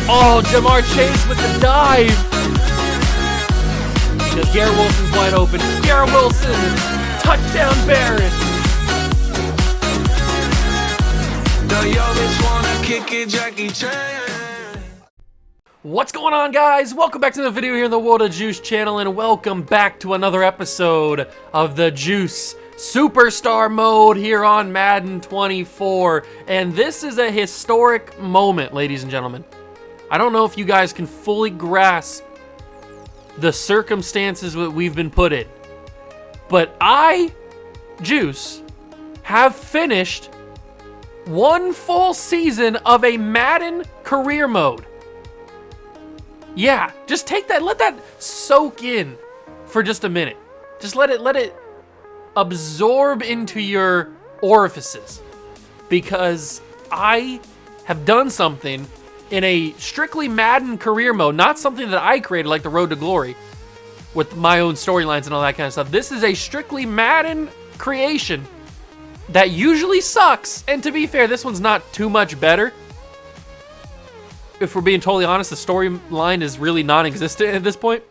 Oh, Jamar Chase with the dive. Because Garrett Wilson's wide open. Garrett Wilson, touchdown Barrett. What's going on, guys? Welcome back to the video here in the World of Juice channel, and welcome back to another episode of the Juice Superstar mode here on Madden 24. And this is a historic moment, ladies and gentlemen. I don't know if you guys can fully grasp the circumstances that we've been put in, but I, Juice, have finished one full season of a Madden career mode. Yeah, just take that, let that soak in for just a minute. Just let it absorb into your orifices, because I have done something in a strictly Madden career mode, not something that I created like the Road to Glory with my own storylines and all that kind of stuff. This is a strictly Madden creation that usually sucks, and to be fair, this one's not too much better. If we're being totally honest, the storyline is really non-existent at this point.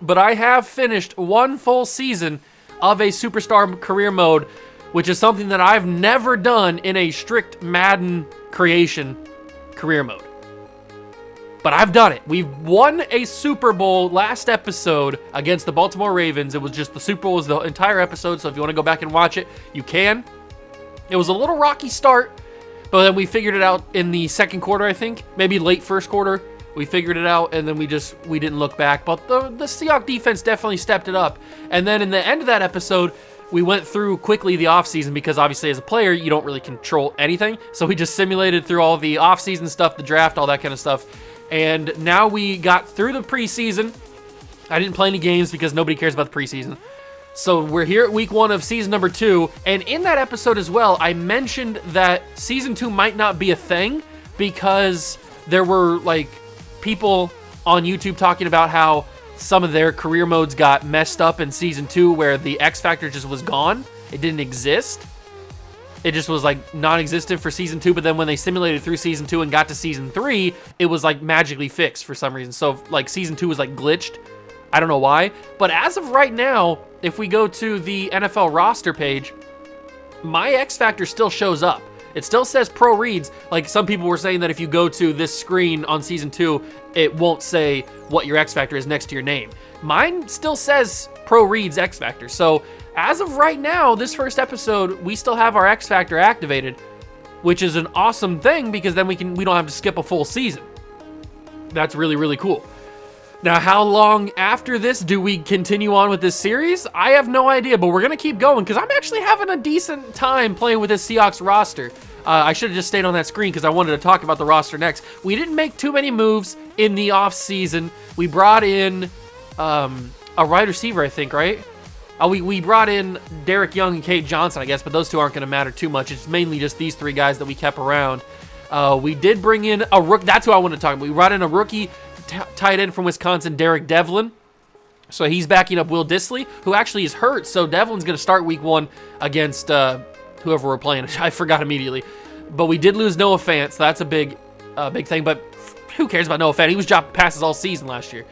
But I have finished one full season of a Superstar career mode, which is something that I've never done in a strict Madden creation career mode. But I've done it. We've won a Super Bowl last episode against the Baltimore Ravens. It was just the Super Bowl was the entire episode, so if you want to go back and watch it, you can. It was a little rocky start, but then we figured it out in the second quarter, I think. Maybe late first quarter. We figured it out, and then we didn't look back. But the Seahawks defense definitely stepped it up. And then in the end of that episode, we went through quickly the offseason, because obviously as a player, you don't really control anything. So we just simulated through all the offseason stuff, the draft, all that kind of stuff. And now we got through the preseason. I didn't play any games because nobody cares about the preseason. So we're here at week 1 of season number 2. And in that episode as well, I mentioned that season 2 might not be a thing, because there were like people on YouTube talking about how some of their career modes got messed up in season 2, where the X Factor just was gone. It didn't exist. It just was like non-existent for season 2, but then when they simulated through season 2 and got to season 3, it was like magically fixed for some reason. So like season 2 was like glitched. I don't know why. But as of right now, if we go to the NFL roster page, my X Factor still shows up. It still says Pro Reads. Like some people were saying that if you go to this screen on season 2, it won't say what your X Factor is next to your name. Mine still says Pro Reads X Factor. So as of right now, this first episode, we still have our X Factor activated, which is an awesome thing, because then we don't have to skip a full season. That's really, really cool. Now, how long after this do we continue on with this series? I have no idea, but we're going to keep going, because I'm actually having a decent time playing with this Seahawks roster. I should have just stayed on that screen because I wanted to talk about the roster next. We didn't make too many moves in the offseason. We brought in a wide receiver, I think, right? We brought in Derek Young and Kate Johnson, I guess, but those two aren't going to matter too much. It's mainly just these 3 guys that we kept around. We did bring in a rookie. That's who I want to talk about. We brought in a rookie tight end from Wisconsin, Derek Devlin. So he's backing up Will Dissly, who actually is hurt. So Devlin's going to start week 1 against whoever we're playing. I forgot immediately. But we did lose Noah Fant, so that's a big thing. But who cares about Noah Fant? He was dropping passes all season last year.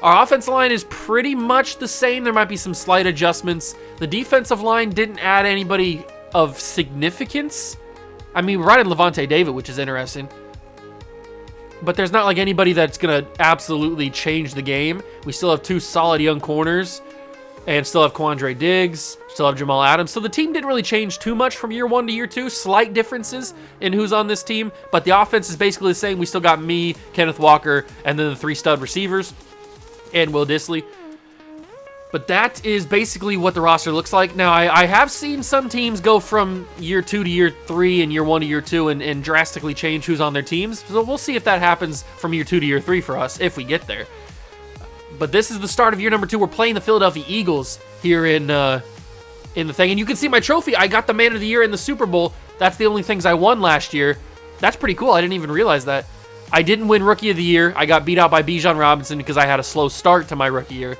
Our offensive line is pretty much the same. There might be some slight adjustments. The defensive line didn't add anybody of significance. I mean, we brought in Levante David, which is interesting. But there's not like anybody that's going to absolutely change the game. We still have 2 solid young corners, and still have Quandre Diggs, still have Jamal Adams. So the team didn't really change too much from year 1 to year 2. Slight differences in who's on this team, but the offense is basically the same. We still got me, Kenneth Walker, and then the 3 stud receivers, and Will Dissly. But that is basically what the roster looks like. Now, I have seen some teams go from year 2 to year 3 and year 1 to year 2 and drastically change who's on their teams. So we'll see if that happens from year 2 to year 3 for us, if we get there. But this is the start of year number 2. We're playing the Philadelphia Eagles here in the thing. And you can see my trophy. I got the Man of the Year in the Super Bowl. That's the only things I won last year. That's pretty cool. I didn't even realize that. I didn't win Rookie of the Year. I got beat out by Bijan Robinson because I had a slow start to my rookie year.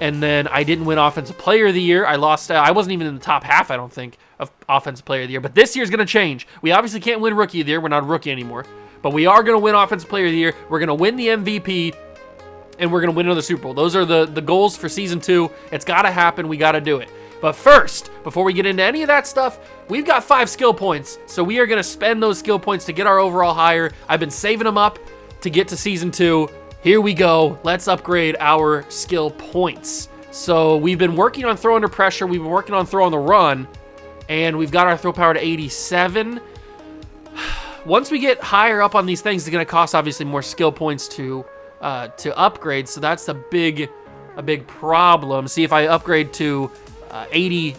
And then I didn't win Offensive Player of the Year. I lost. I wasn't even in the top half, I don't think, of Offensive Player of the Year. But this year's going to change. We obviously can't win Rookie of the Year. We're not a rookie anymore. But we are going to win Offensive Player of the Year. We're going to win the MVP, and we're going to win another Super Bowl. Those are the goals for Season 2. It's got to happen. We got to do it. But first, before we get into any of that stuff, we've got 5 skill points. So we are going to spend those skill points to get our overall higher. I've been saving them up to get to Season 2. Here we go. Let's upgrade our skill points. So we've been working on throw under pressure. We've been working on throw on the run. And we've got our throw power to 87. Once we get higher up on these things, it's going to cost obviously more skill points to upgrade. So that's a big problem. See, if I upgrade to 80,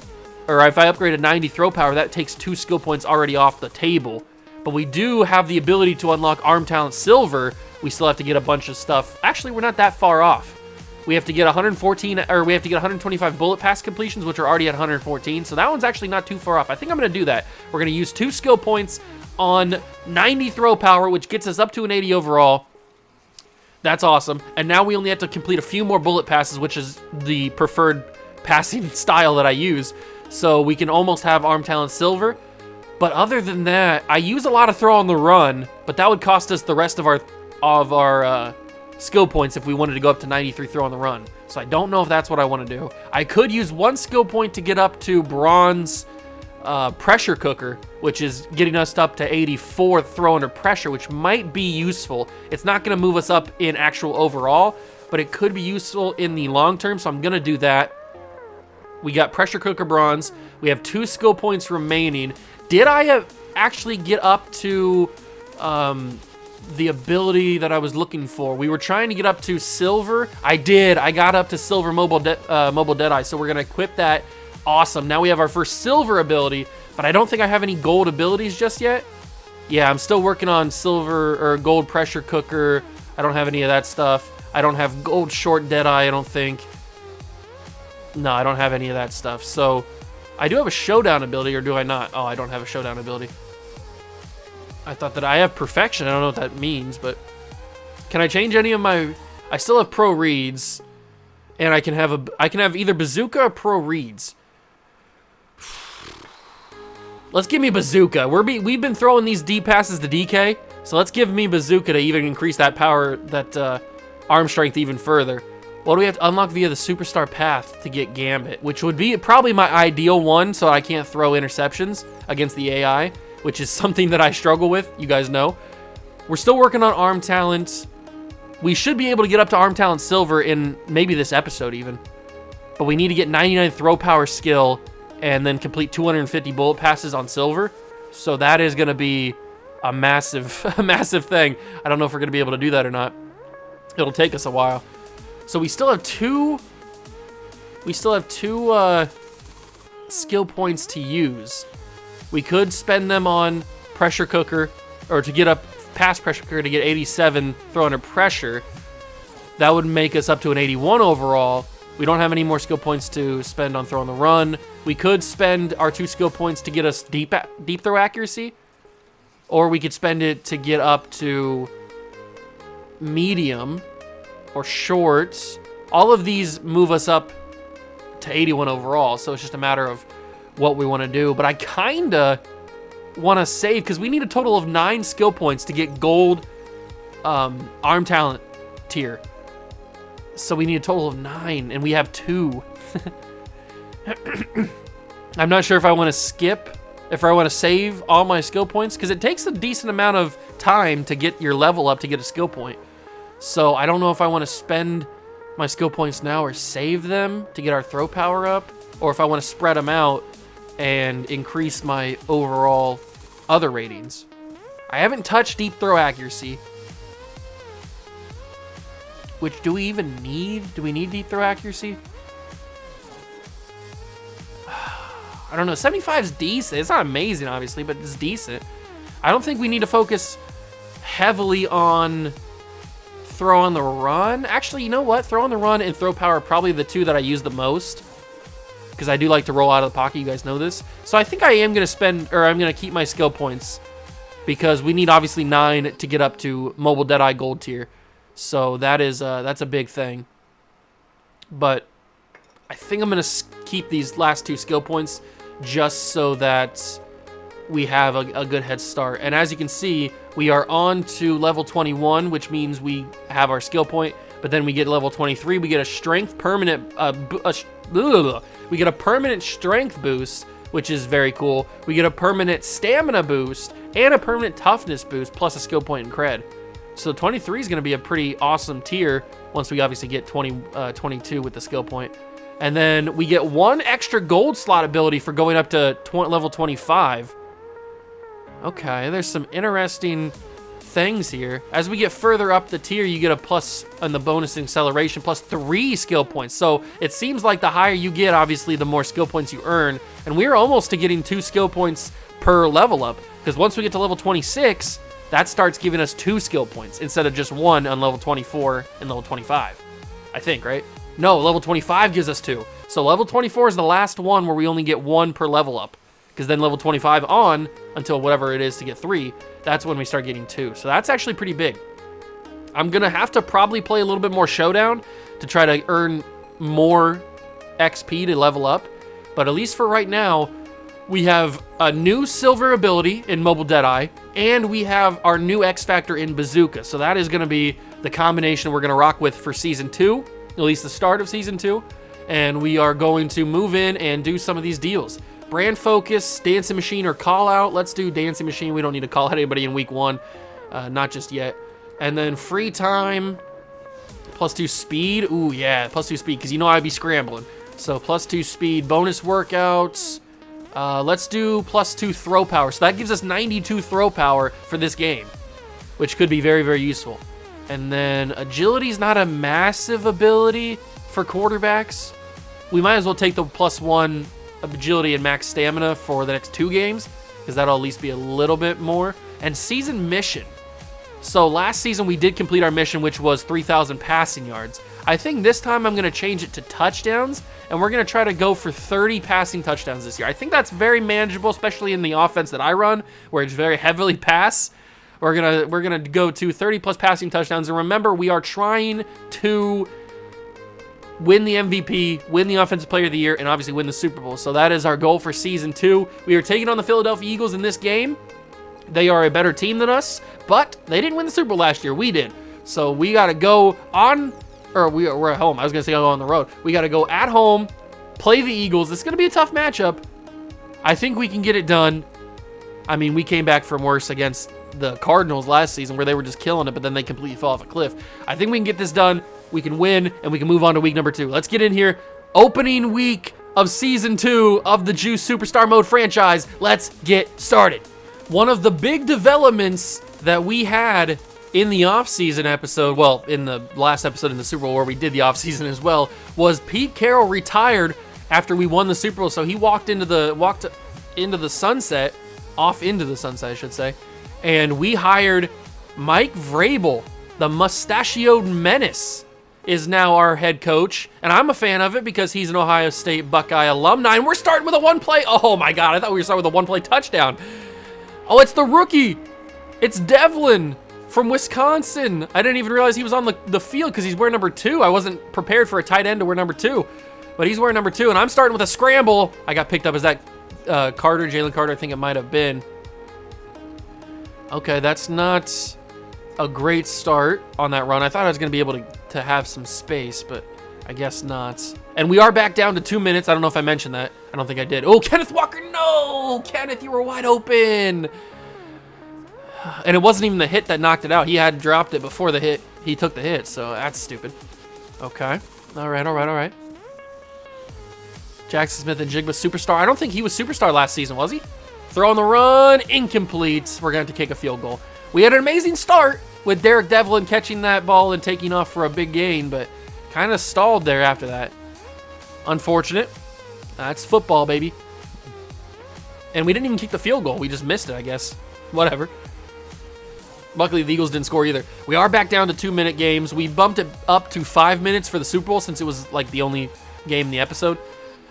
or if I upgrade to 90 throw power, that takes 2 skill points already off the table. But we do have the ability to unlock Arm Talent Silver. We still have to get a bunch of stuff. Actually, we're not that far off. We have to get 114, or we have to get 125 bullet pass completions, which are already at 114. So that one's actually not too far off. I think I'm going to do that. We're going to use 2 skill points on 90 throw power, which gets us up to an 80 overall. That's awesome. And now we only have to complete a few more bullet passes, which is the preferred passing style that I use. So we can almost have Arm Talent Silver. But other than that, I use a lot of throw on the run, but that would cost us the rest of our skill points if we wanted to go up to 93 throw on the run. So I don't know if that's what I want to do. I could use 1 skill point to get up to bronze pressure cooker, which is getting us up to 84 throw under pressure, which might be useful. It's not going to move us up in actual overall, but it could be useful in the long term, so I'm going to do that. We got pressure cooker bronze. We have 2 skill points remaining. Did I actually get up to the ability that I was looking for? We were trying to get up to silver. I did. I got up to silver mobile Deadeye, so we're going to equip that. Awesome. Now we have our first silver ability, but I don't think I have any gold abilities just yet. Yeah, I'm still working on silver or gold pressure cooker. I don't have any of that stuff. I don't have gold short Deadeye, I don't think. No, I don't have any of that stuff. So I do have a showdown ability, or do I not? Oh, I don't have a showdown ability. I thought that I have perfection. I don't know what that means, but can I change any of my... I still have pro reads, and I can have either bazooka or pro reads. Let's give me bazooka. We've been throwing these D passes to DK, so let's give me bazooka to even increase that power, that arm strength even further. What do we have to unlock via the superstar path to get Gambit, which would be probably my ideal one, so I can't throw interceptions against the AI, which is something that I struggle with, you guys know. We're still working on arm talent. We should be able to get up to arm talent silver in maybe this episode even, but we need to get 99 throw power skill and then complete 250 bullet passes on silver. So that is going to be a massive, massive thing. I don't know if we're going to be able to do that or not. It'll take us a while. So we still have two skill points to use. We could spend them on pressure cooker, or to get up past pressure cooker to get 87 throw under pressure. That would make us up to an 81 overall. We don't have any more skill points to spend on throw on the run. We could spend our 2 skill points to get us deep throw accuracy, or we could spend it to get up to medium or short. All of these move us up to 81 overall, so it's just a matter of what we want to do. But I kind of want to save, because we need a total of 9 skill points to get gold arm talent tier. So we need a total of 9, and we have 2. I'm not sure if I want to skip, if I want to save all my skill points, because it takes a decent amount of time to get your level up to get a skill point. So I don't know if I want to spend my skill points now or save them to get our throw power up, or if I want to spread them out and increase my overall other ratings. I haven't touched deep throw accuracy, which do we even need? Do we need deep throw accuracy? I don't know. 75 is decent. It's not amazing, obviously, but it's decent. I don't think we need to focus heavily on throw on the run. Actually, you know what? Throw on the run and throw power are probably the 2 that I use the most, because I do like to roll out of the pocket. You guys know this. So I think I am going to spend, or I'm going to keep my skill points, because we need obviously 9 to get up to mobile Deadeye gold tier. So that is that's a big thing. But I think I'm going to keep these last 2 skill points just so that we have a good head start. And as you can see, we are on to level 21, which means we have our skill point, but then we get level 23, we get a strength permanent, we get a permanent strength boost, which is very cool. We get a permanent stamina boost and a permanent toughness boost, plus a skill point and cred. So 23 is going to be a pretty awesome tier once we obviously get 22 with the skill point. And then we get 1 extra gold slot ability for going up to level 25. Okay, there's some interesting things here. As we get further up the tier, you get a plus on the bonus acceleration, plus 3 skill points. So it seems like the higher you get, obviously, the more skill points you earn. And we're almost to getting 2 skill points per level up, because once we get to level 26, that starts giving us 2 skill points instead of just 1 on level 24 and level 25. I think, right? No, level 25 gives us 2. So level 24 is the last one where we only get 1 per level up, because then level 25 on until whatever it is to get 3, that's when we start getting 2. So that's actually pretty big. I'm going to have to probably play a little bit more Showdown to try to earn more XP to level up. But at least for right now, we have a new silver ability in Mobile Deadeye, and we have our new X Factor in Bazooka. So that is going to be the combination we're going to rock with for Season 2, at least the start of Season 2. And we are going to move in and do some of these deals. Brand Focus, Dancing Machine, or Call Out. Let's do Dancing Machine. We don't need to call out anybody in week 1. Not just yet. And then Free Time, +2 Speed. Ooh, yeah, +2 Speed, because you know I'd be scrambling. So +2 Speed, bonus workouts. Let's do +2 Throw Power. So that gives us 92 throw power for this game, which could be very, very useful. And then Agility is not a massive ability for quarterbacks. We might as well take the +1 Agility and max stamina for the next 2 games, because that'll at least be a little bit more. And Season Mission. So last season we did complete our mission, which was 3,000 passing yards. I think this time I'm going to change it to touchdowns, and we're going to try to go for 30 passing touchdowns this year. I think that's very manageable, especially in the offense that I run, where it's very heavily pass. We're gonna go to 30+ passing touchdowns, and remember, we are trying to win the MVP, win the Offensive Player of the Year, and obviously win the Super Bowl. So that is our goal for Season 2. We are taking on the Philadelphia Eagles in this game. They are a better team than us, but they didn't win the Super Bowl last year. We did. So we got to go on, or we're at home. I was going to say go on the road. We got to go at home, play the Eagles. This is going to be a tough matchup. I think we can get it done. I mean, we came back from worse against the Cardinals last season, where they were just killing it, but then they completely fell off a cliff. I think we can get this done. We can win, and we can move on to week number 2. Let's get in here. Opening week of Season 2 of the Juice Superstar Mode franchise. Let's get started. One of the big developments that we had in the off-season episode, well, in the last episode in the Super Bowl where we did the off-season as well, was Pete Carroll retired after we won the Super Bowl. So he walked into the sunset, off into the sunset, I should say, and we hired Mike Vrabel, the mustachioed menace, is now our head coach, and I'm a fan of it because he's an Ohio State Buckeye alumni, and we're starting with a one-play. Oh my God, I thought we were starting with a one-play touchdown. Oh, it's the rookie. It's Devlin from Wisconsin. I didn't even realize he was on the field because he's wearing number 2. I wasn't prepared for a tight end to wear number 2, but he's wearing number 2, and I'm starting with a scramble. I got picked up as that Carter, Jalen Carter, I think it might have been. Okay, that's not a great start on that run. I thought I was going to be able to have some space, but I guess not. And we are back down to 2 minutes. I don't know if I mentioned that. I don't think I did. Oh, Kenneth Walker, no! Kenneth, you were wide open. And it wasn't even the hit that knocked it out. He had dropped it before the hit. He took the hit, so that's stupid. Okay. All right. Jackson Smith and Jigba Superstar. I don't think he was Superstar last season, was he? Throw on the run, incomplete. We're going to kick a field goal. We had an amazing start with Derek Devlin catching that ball and taking off for a big gain, but kind of stalled there after that. Unfortunate. That's football, baby. And we didn't even kick the field goal. We just missed it, I guess. Whatever. Luckily, the Eagles didn't score either. We are back down to 2-minute games. We bumped it up to 5 minutes for the Super Bowl since it was like the only game in the episode.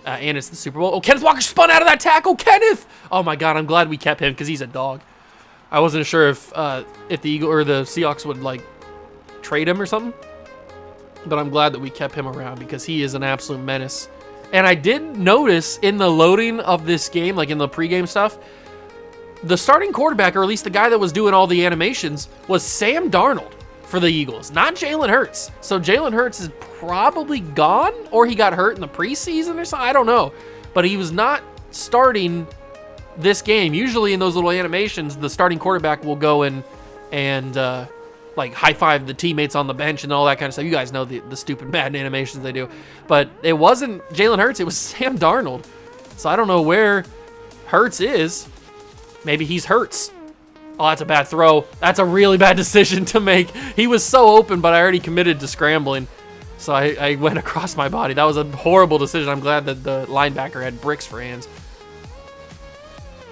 And it's the Super Bowl. Oh, Kenneth Walker spun out of that tackle. Kenneth! Oh my God, I'm glad we kept him because he's a dog. I wasn't sure if the Eagle or the Seahawks would like trade him or something, but I'm glad that we kept him around because he is an absolute menace. And I did notice in the loading of this game, like in the pregame stuff, the starting quarterback, or at least the guy that was doing all the animations, was Sam Darnold for the Eagles, not Jalen Hurts. So Jalen Hurts is probably gone, or he got hurt in the preseason or something. I don't know. But he was not starting this game. Usually in those little animations, the starting quarterback will go in and like high-five the teammates on the bench and all that kind of stuff. You guys know the stupid Madden animations they do. But it wasn't Jalen Hurts, it was Sam Darnold. So I don't know where Hurts is. Maybe he's Hurts. Oh, that's a bad throw. That's a really bad decision to make. He was so open, but I already committed to scrambling. So I went across my body. That was a horrible decision. I'm glad that the linebacker had bricks for hands.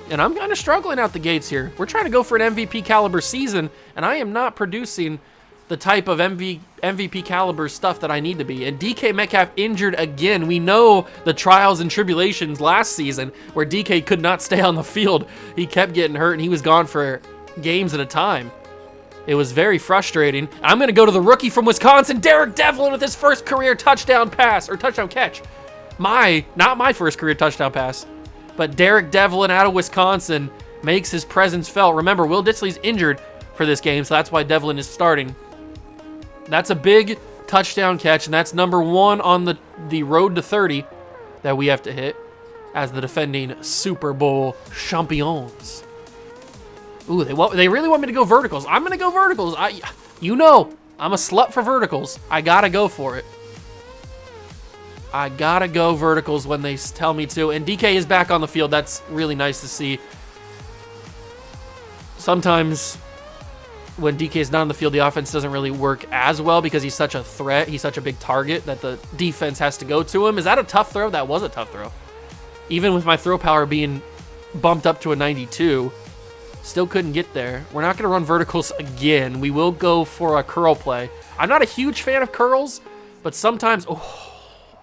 And I'm kind of struggling out the gates here. We're trying to go for an MVP caliber season, and I am not producing the type of MVP caliber stuff that I need to be. And DK Metcalf injured again. We know the trials and tribulations last season where DK could not stay on the field. He kept getting hurt, and he was gone for games at a time. It was very frustrating. I'm going to go to the rookie from Wisconsin, Derek Devlin, with his first career touchdown pass, or touchdown catch. Not my first career touchdown pass, but Derek Devlin out of Wisconsin makes his presence felt. Remember, Will Dissly's injured for this game, so that's why Devlin is starting. That's a big touchdown catch, and that's number 1 on the road to 30 that we have to hit as the defending Super Bowl champions. Ooh, they really want me to go verticals. I'm going to go verticals. You know, I'm a slut for verticals. I got to go for it. I got to go verticals when they tell me to. And DK is back on the field. That's really nice to see. Sometimes when DK is not on the field, the offense doesn't really work as well because he's such a threat. He's such a big target that the defense has to go to him. Is that a tough throw? That was a tough throw. Even with my throw power being bumped up to a 92, still couldn't get there. We're not going to run verticals again. We will go for a curl play. I'm not a huge fan of curls, but sometimes,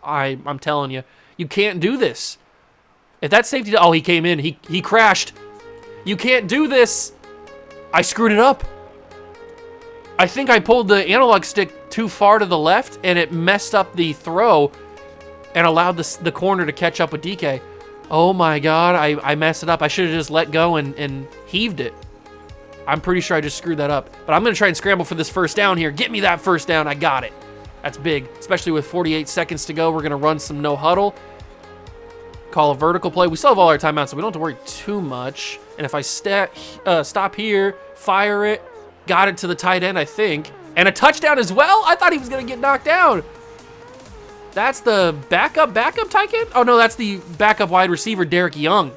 I'm telling you, you can't do this. If that safety, he came in. He crashed. You can't do this. I screwed it up. I think I pulled the analog stick too far to the left, and it messed up the throw and allowed the corner to catch up with DK. Oh my God, I messed it up. I should have just let go and heaved it. I'm pretty sure I just screwed that up. But I'm going to try and scramble for this first down here. Get me that first down. I got it. That's big, especially with 48 seconds to go. We're going to run some no huddle. Call a vertical play. We still have all our timeouts, so we don't have to worry too much. And if I stop here, fire it, got it to the tight end, I think. And a touchdown as well? I thought he was going to get knocked down. That's the backup tight end? Oh, no, that's the backup wide receiver, Derek Young.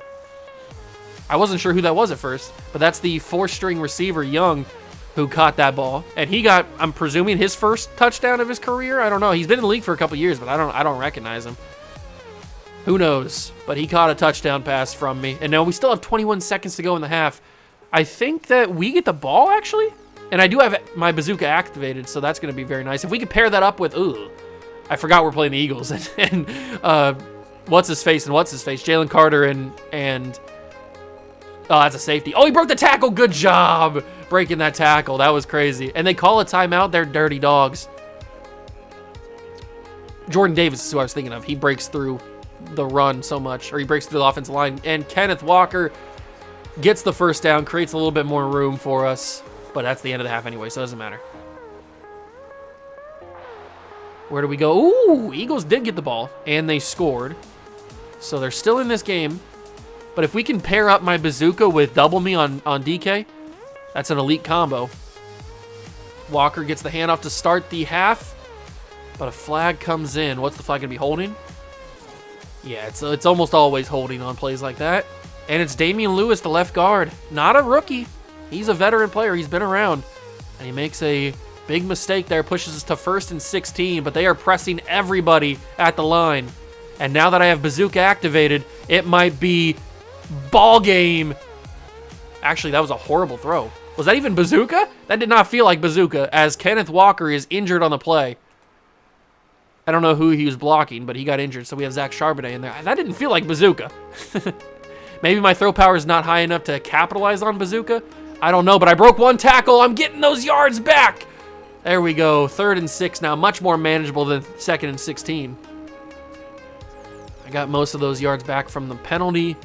I wasn't sure who that was at first, but that's the 4th-string receiver, Young, who caught that ball. And he got, I'm presuming, his first touchdown of his career? I don't know. He's been in the league for a couple years, but I don't recognize him. Who knows? But he caught a touchdown pass from me. And now we still have 21 seconds to go in the half. I think that we get the ball, actually. And I do have my bazooka activated, so that's going to be very nice. If we could pair that up with, I forgot we're playing the Eagles. and what's-his-face, Jalen Carter and oh, that's a safety. Oh, he broke the tackle. Good job breaking that tackle. That was crazy. And they call a timeout. They're dirty dogs. Jordan Davis is who I was thinking of. He breaks through the run so much, or he breaks through the offensive line. And Kenneth Walker gets the first down, creates a little bit more room for us. But that's the end of the half anyway, so it doesn't matter. Where do we go? Ooh, Eagles did get the ball, and they scored. So they're still in this game. But if we can pair up my bazooka with double me on DK, that's an elite combo. Walker gets the handoff to start the half, but a flag comes in. What's the flag going to be holding? Yeah, it's almost always holding on plays like that. And it's Damian Lewis, the left guard. Not a rookie. He's a veteran player. He's been around. And he makes a big mistake there, pushes us to 1st and 16, but they are pressing everybody at the line. And now that I have bazooka activated, it might be ball game. Actually, that was a horrible throw. Was that even bazooka? That did not feel like bazooka, as Kenneth Walker is injured on the play. I don't know who he was blocking, but he got injured, so we have Zach Charbonnet in there. That didn't feel like bazooka. Maybe my throw power is not high enough to capitalize on bazooka. I don't know, but I broke one tackle. I'm getting those yards back. There we go. 3rd and 6 now. Much more manageable than 2nd and 16. I got most of those yards back from the penalty.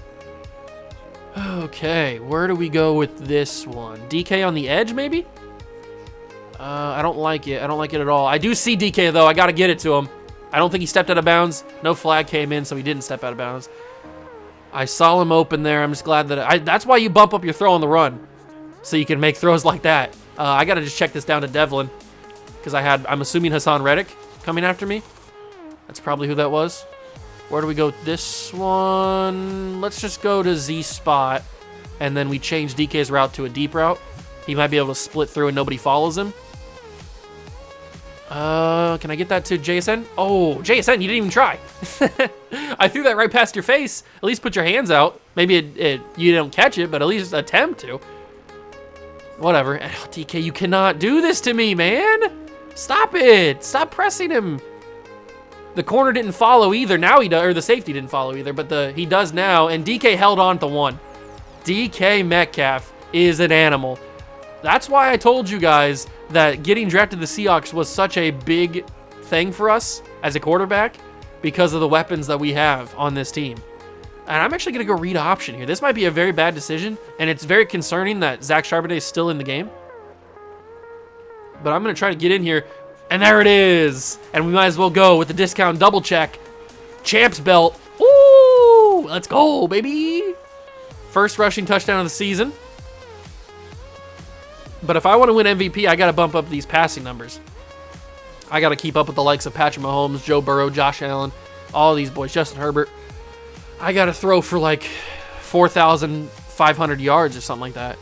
Okay, where do we go with this one? DK on the edge, maybe? I don't like it. I don't like it at all. I do see DK, though. I got to get it to him. I don't think he stepped out of bounds. No flag came in, so he didn't step out of bounds. I saw him open there. I'm just glad that that's why you bump up your throw on the run, so you can make throws like that. I got to just check this down to Devlin, because I'm assuming Hassan Reddick coming after me. That's probably who that was. Where do we go with this one? Let's just go to Z spot, and then we change DK's route to a deep route. He might be able to split through and nobody follows him. Can I get that to JSN? Oh, JSN, you didn't even try. I threw that right past your face. At least put your hands out. Maybe you don't catch it, but at least attempt to. Whatever. Oh, DK, you cannot do this to me, man. Stop it. Stop pressing him. The corner didn't follow either. Now he does, or the safety didn't follow either, but he does now, and DK held on to one. DK Metcalf is an animal. That's why I told you guys that getting drafted to the Seahawks was such a big thing for us as a quarterback because of the weapons that we have on this team. And I'm actually going to go read option here. This might be a very bad decision, and it's very concerning that Zach Charbonnet is still in the game. But I'm going to try to get in here, and there it is. And we might as well go with the discount double check. Champs belt. Ooh, let's go, baby. First rushing touchdown of the season. But if I want to win MVP, I got to bump up these passing numbers. I got to keep up with the likes of Patrick Mahomes, Joe Burrow, Josh Allen, all these boys, Justin Herbert. I got to throw for like 4,500 yards or something like that.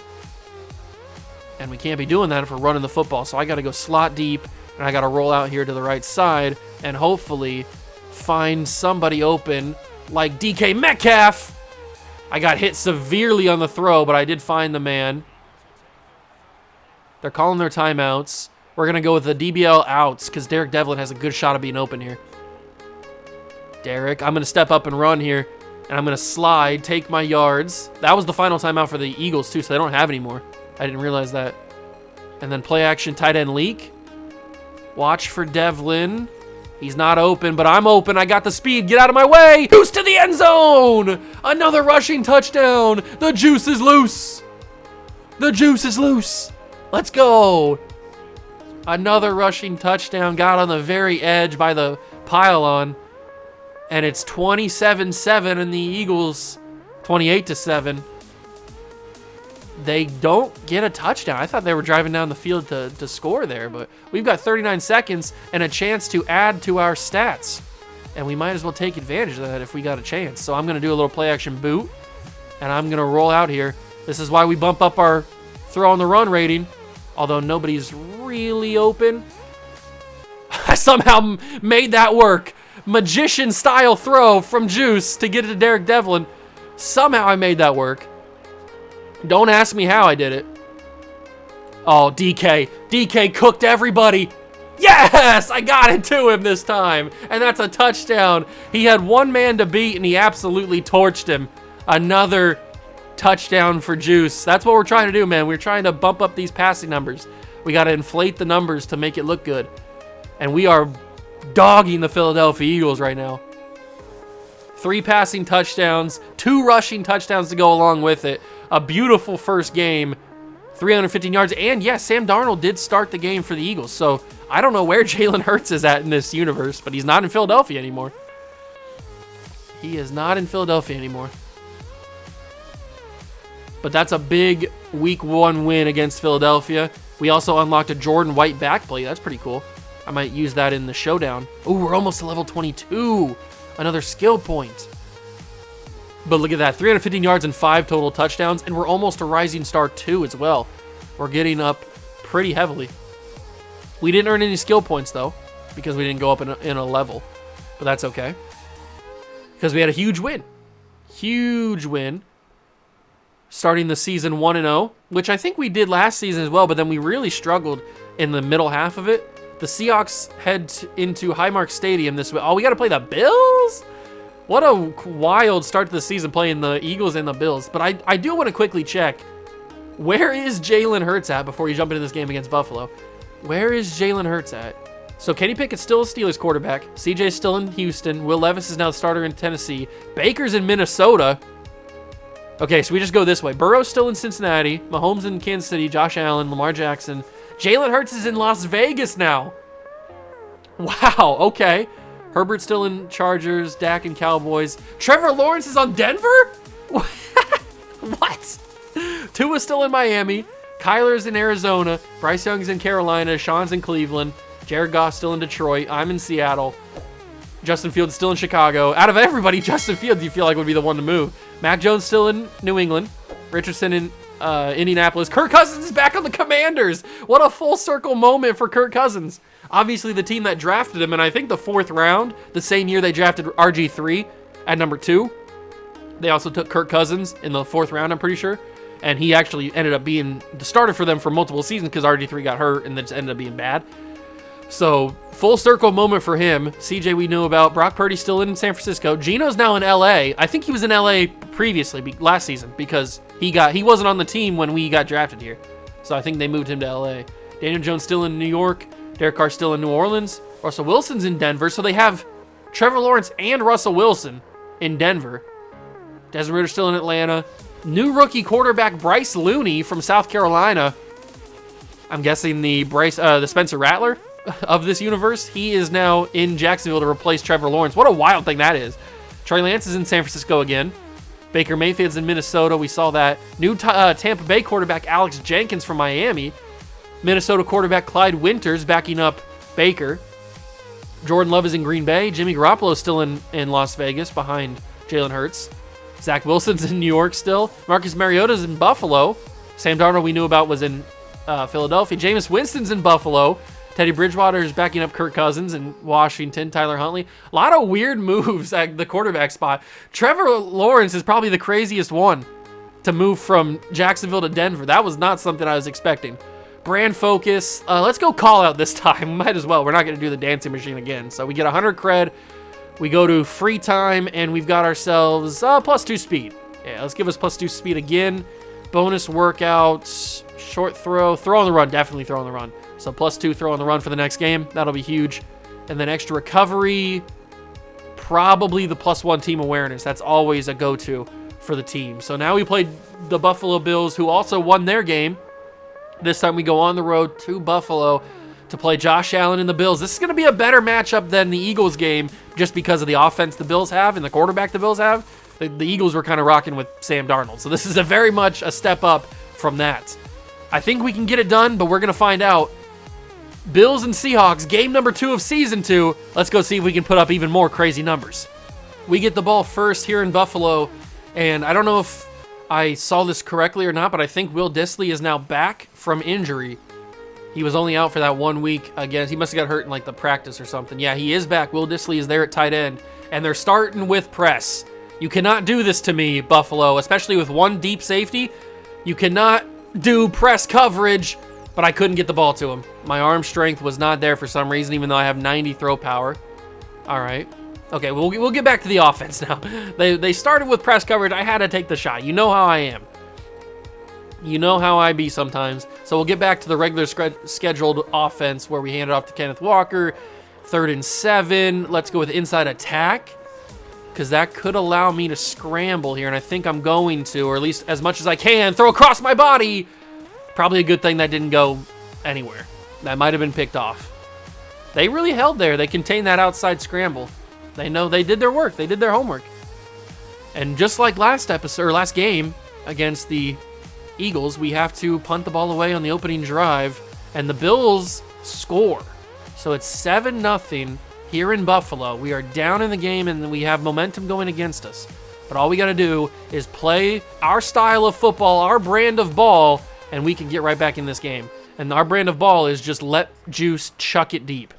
And we can't be doing that if we're running the football. So I got to go slot deep, and I got to roll out here to the right side and hopefully find somebody open like DK Metcalf. I got hit severely on the throw, but I did find the man. They're calling their timeouts. We're going to go with the DBL outs because Derek Devlin has a good shot of being open here. Derek, I'm going to step up and run here, and I'm going to slide, take my yards. That was the final timeout for the Eagles, too, so they don't have any more. I didn't realize that. And then play action, tight end leak. Watch for Devlin. He's not open, but I'm open. I got the speed. Get out of my way. Juice to the end zone. Another rushing touchdown. The juice is loose. The juice is loose. Let's go. Another rushing touchdown. Got on the very edge by the pylon. And it's 27-7 and the Eagles 28-7. They don't get a touchdown. I thought they were driving down the field to score there, but we've got 39 seconds and a chance to add to our stats. And we might as well take advantage of that if we got a chance. So I'm going to do a little play action boot, and I'm going to roll out here. This is why we bump up our throw on the run rating, although nobody's really open. I somehow made that work. Magician style throw from Juice to get it to Derek Devlin. Somehow I made that work. Don't ask me how I did it. Oh, DK. DK cooked everybody. Yes! I got it to him this time. And that's a touchdown. He had one man to beat, and he absolutely torched him. Another touchdown for Juice. That's what we're trying to do, man. We're trying to bump up these passing numbers. We got to inflate the numbers to make it look good. And we are dogging the Philadelphia Eagles right now. 3 passing touchdowns, 2 rushing touchdowns to go along with it. A beautiful first game, 315 yards. And yes, Sam Darnold did start the game for the Eagles. So I don't know where Jalen Hurts is at in this universe, but he's not in Philadelphia anymore. He is not in Philadelphia anymore. But that's a big week 1 win against Philadelphia. We also unlocked a Jordan White back play. That's pretty cool. I might use that in the showdown. Oh, we're almost to level 22. Another skill point. But look at that, 315 yards and 5 total touchdowns, and we're almost a Rising Star 2 as well. We're getting up pretty heavily. We didn't earn any skill points, though, because we didn't go up in a level. But that's okay. Because we had a huge win. Huge win. Starting the season 1-0, which I think we did last season as well, but then we really struggled in the middle half of it. The Seahawks head into Highmark Stadium this week. Oh, we got to play the Bills? What a wild start to the season playing the Eagles and the Bills. But I do want to quickly check. Where is Jalen Hurts at before you jump into this game against Buffalo? Where is Jalen Hurts at? So Kenny Pickett's still a Steelers quarterback. CJ's still in Houston. Will Levis is now the starter in Tennessee. Baker's in Minnesota. Okay, so we just go this way. Burrow's still in Cincinnati. Mahomes in Kansas City. Josh Allen, Lamar Jackson. Jalen Hurts is in Las Vegas now. Wow, okay. Herbert's still in Chargers. Dak in Cowboys. Trevor Lawrence is on Denver? What? Tua's still in Miami. Kyler's in Arizona. Bryce Young's in Carolina. Sean's in Cleveland. Jared Goff's still in Detroit. I'm in Seattle. Justin Fields still in Chicago. Out of everybody, Justin Fields you feel like would be the one to move. Mac Jones still in New England. Richardson in Indianapolis. Kirk Cousins is back on the Commanders. What a full circle moment for Kirk Cousins. Obviously the team that drafted him, and I think the 4th round, the same year they drafted RG3 at number 2. They also took Kirk Cousins in the 4th round, I'm pretty sure. And he actually ended up being the starter for them for multiple seasons because RG3 got hurt and then just ended up being bad. So, full circle moment for him. CJ we knew about. Brock Purdy's still in San Francisco. Gino's now in LA. I think he was in LA previously, last season, because he wasn't on the team when we got drafted here. So I think they moved him to LA. Daniel Jones still in New York. Derek Carr still in New Orleans. Russell Wilson's in Denver. So they have Trevor Lawrence and Russell Wilson in Denver. Desmond Ridder still in Atlanta. New rookie quarterback Bryce Looney from South Carolina. I'm guessing the Spencer Rattler of this universe. He is now in Jacksonville to replace Trevor Lawrence. What a wild thing that is. Trey Lance is in San Francisco again. Baker Mayfield's in Minnesota. We saw that. New Tampa Bay quarterback Alex Jenkins from Miami. Minnesota quarterback Clyde Winters backing up Baker. Jordan Love is in Green Bay. Jimmy Garoppolo is still in Las Vegas behind Jalen Hurts. Zach Wilson's in New York still. Marcus Mariota's in Buffalo. Sam Darnold we knew about was in Philadelphia. Jameis Winston's in Buffalo. Teddy Bridgewater is backing up Kirk Cousins in Washington. Tyler Huntley. A lot of weird moves at the quarterback spot. Trevor Lawrence is probably the craziest one to move from Jacksonville to Denver. That was not something I was expecting. Brand focus. Let's go call out this time. Might as well. We're not going to do the dancing machine again. So we get 100 cred. We go to free time, and we've got ourselves +2 speed. Yeah, let's give us +2 speed again. Bonus workout. Short throw. Throw on the run. Definitely throw on the run. So +2 throw on the run for the next game. That'll be huge. And then extra recovery. Probably the +1 team awareness. That's always a go-to for the team. So now we played the Buffalo Bills, who also won their game. This time we go on the road to Buffalo to play Josh Allen and the Bills. This is going to be a better matchup than the Eagles game just because of the offense the Bills have and the quarterback the Bills have. The Eagles were kind of rocking with Sam Darnold. So this is very much a step up from that. I think we can get it done, but we're going to find out. Bills and Seahawks, game number 2 of season 2. Let's go see if we can put up even more crazy numbers. We get the ball first here in Buffalo, and I don't know if I saw this correctly or not, but I think Will Dissly is now back from injury. He was only out for that 1 week again. He must have got hurt in like the practice or something. Yeah, he is back. Will Dissly is there at tight end, and they're starting with press. You cannot do this to me, Buffalo, especially with one deep safety. You cannot do press coverage, but I couldn't get the ball to him. My arm strength was not there for some reason, even though I have 90 throw power. All right. Okay, we'll get back to the offense now. They started with press coverage. I had to take the shot. You know how I am. You know how I be sometimes. So we'll get back to the regular scheduled offense where we hand it off to Kenneth Walker. 3rd and 7. Let's go with inside attack, because that could allow me to scramble here, and I think I'm going to, or at least as much as I can, throw across my body. Probably a good thing that didn't go anywhere. That might have been picked off. They really held there. They contained that outside scramble. They know they did their work. They did their homework. And just like last episode or last game against the Eagles, we have to punt the ball away on the opening drive, and the Bills score. So it's 7-0 here in Buffalo. We are down in the game, and we have momentum going against us. But all we got to do is play our style of football, our brand of ball, and we can get right back in this game. And our brand of ball is just let Juice chuck it deep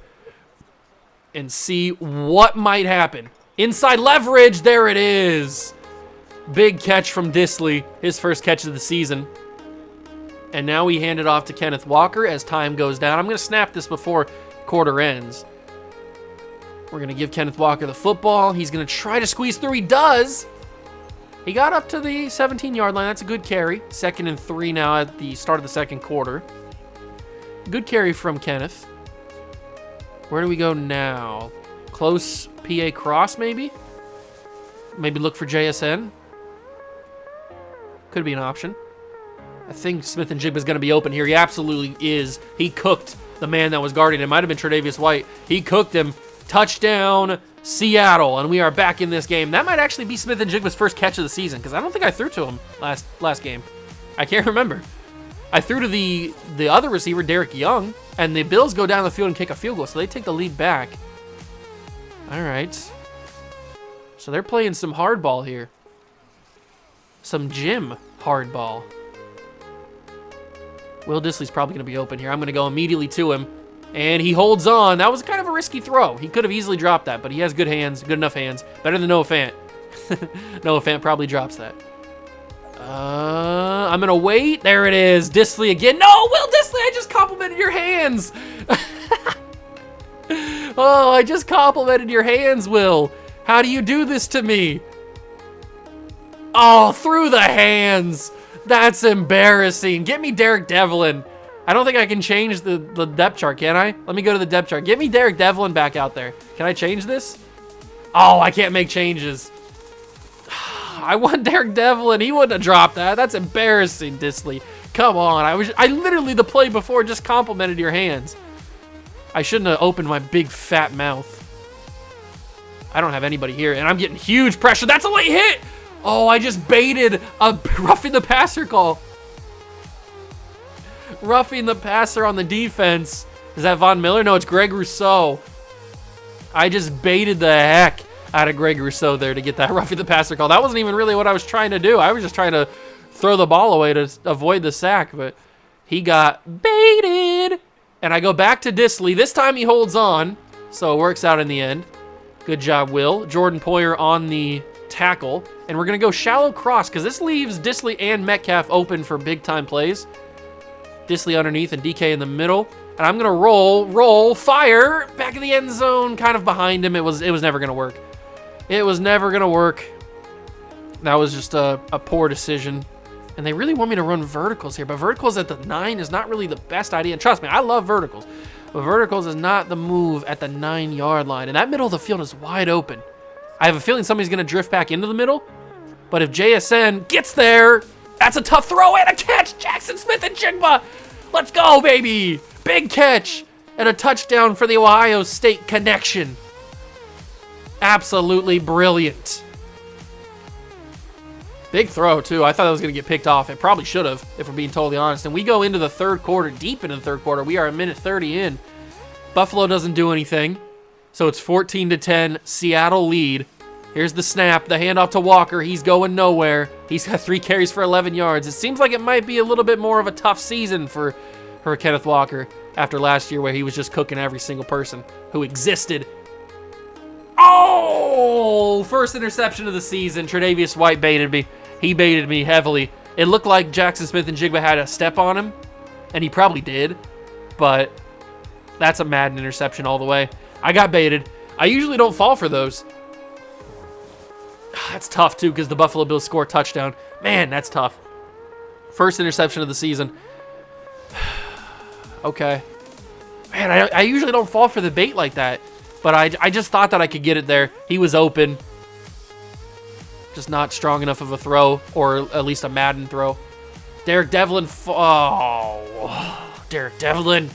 and see what might happen. Inside leverage, there it is. Big catch from Dissly, his first catch of the season. And now we hand it off to Kenneth Walker as time goes down. I'm going to snap this before quarter ends. We're going to give Kenneth Walker the football. He's going to try to squeeze through. He does. He got up to the 17-yard line. That's a good carry. 2nd and 3 now at the start of the second quarter. Good carry from Kenneth. Where do we go now? Close PA cross, maybe? Maybe look for JSN? Could be an option. I think Smith and Jigba's going to be open here. He absolutely is. He cooked the man that was guarding him. It might have been Tre'Davious White. He cooked him. Touchdown, Seattle. And we are back in this game. That might actually be Smith and Jigba's first catch of the season because I don't think I threw to him last game. I can't remember. I threw to the other receiver, Derek Young, and the Bills go down the field and kick a field goal, so they take the lead back. All right. So they're playing some hardball here. Some gym hardball. Will Dissly's probably going to be open here. I'm going to go immediately to him, and he holds on. That was kind of a risky throw. He could have easily dropped that, but he has good hands, good enough hands. Better than Noah Fant. Noah Fant probably drops that. I'm going to wait. There it is. Dissly again. No, Will Dissly, I just complimented your hands. Oh, I just complimented your hands, Will. How do you do this to me? Oh, through the hands. That's embarrassing. Get me Derek Devlin. I don't think I can change the depth chart, can I? Let me go to the depth chart. Get me Derek Devlin back out there. Can I change this? Oh, I can't make changes. I want Derek Devlin. He wouldn't have dropped that. That's embarrassing, Dissly. Come on. I literally, the play before, just complimented your hands. I shouldn't have opened my big fat mouth. I don't have anybody here, and I'm getting huge pressure. That's a late hit. Oh, I just baited a roughing the passer call. Roughing the passer on the defense. Is that Von Miller? No, it's Greg Rousseau. I just baited the heck out of Greg Rousseau there to get that roughing the passer call. That wasn't even really what I was trying to do. I was just trying to throw the ball away to avoid the sack, but he got baited. And I go back to Dissly. This time he holds on, so it works out in the end. Good job, Will. Jordan Poyer on the tackle. And we're going to go shallow cross because this leaves Dissly and Metcalf open for big-time plays. Dissly underneath and DK in the middle. And I'm going to roll, fire, back in the end zone, kind of behind him. It was never going to work. It was never going to work. That was just a poor decision. And they really want me to run verticals here, but verticals at the 9 is not really the best idea. And trust me, I love verticals. But verticals is not the move at the 9-yard line. And that middle of the field is wide open. I have a feeling somebody's going to drift back into the middle. But if JSN gets there, that's a tough throw and a catch. Jackson Smith and Jigba. Let's go, baby. Big catch and a touchdown for the Ohio State connection. Absolutely brilliant. Big throw, too. I thought that was going to get picked off. It probably should have, if we're being totally honest. And we go into the third quarter, deep into the third quarter. We are a minute 30 in. Buffalo doesn't do anything. So it's 14-10, Seattle lead. Here's the snap, the handoff to Walker. He's going nowhere. He's got 3 carries for 11 yards. It seems like it might be a little bit more of a tough season for Kenneth Walker after last year where he was just cooking every single person who existed. Oh! First interception of the season. Tre'Davious White baited me. He baited me heavily. It looked like Jackson Smith and Jigba had a step on him, and he probably did, but that's a Madden interception all the way. I got baited. I usually don't fall for those. That's tough, too, because the Buffalo Bills score a touchdown. Man, that's tough. First interception of the season. Okay. Man, I usually don't fall for the bait like that, but I just thought that I could get it there. He was open. Just not strong enough of a throw, or at least a Madden throw. Derek Devlin. Oh, Derek Devlin.